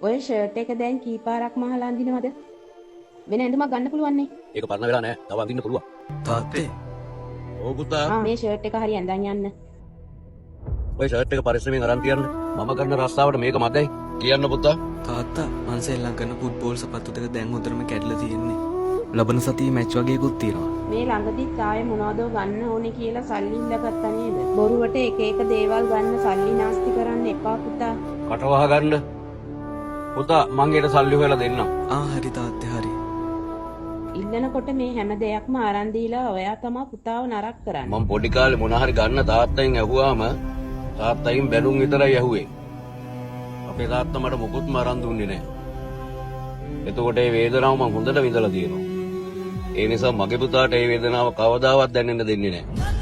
ඔය ෂර්ට් එක දැන් කීපාරක් මහලා අඳිනවද? වෙන ඇඳුමක් ගන්න පුළුවන් නේ. ඒක පරණ වෙලා නෑ. තව අඳින්න පුළුවන්. තාත්තේ ඕ පුතා. මේ ෂර්ට් එක හරි ඇඳන් යන්න. ඔය ෂර්ට් එක පරිස්සමෙන් අරන් තියන්න. මම කරන රස්සාවට මේක මගයි. කියන්න පුතා. තාත්තා මං සෙල්ලම් කරන ෆුට්බෝල් සපත්තු දෙක දැන් හොඳටම කැඩලා තියෙන්නේ. ලබන සතියේ මැච් වගේකුත් තියෙනවා. මේ ළඟදිත් ආයේ මොනවදෝ ගන්න ඕනේ කියලා සල්ලි ඉල්ලගත්තා නේද? බොරුවට එක එක දේවල් ගන්න සල්ලි නාස්ති කරන්න එපා පුතා. කටවහ ගන්න. පුතා මං ඊට සල්ලි හොයලා දෙන්නම්. හරි තාත්තේ හරි. ඉල්ලනකොට මේ හැම දෙයක්ම අරන් දීලා ඔයා තමයි පුතාව නරක කරන්නේ. මම පොඩි කාලේ මොන හරි ගන්න තාත්තෙන් ඇහුවාම තාත්තයින් බැලුම් විතරයි ඇහුවේ. අපේ තාත්තා මට මොකුත්ම අරන් දුන්නේ නැහැ. එතකොට ඒ වේදනාව මම හොඳට විඳලා තියෙනවා. ඒ නිසා මගේ පුතාට ඒ වේදනාව කවදාවත් දැනෙන්න දෙන්නේ නැහැ.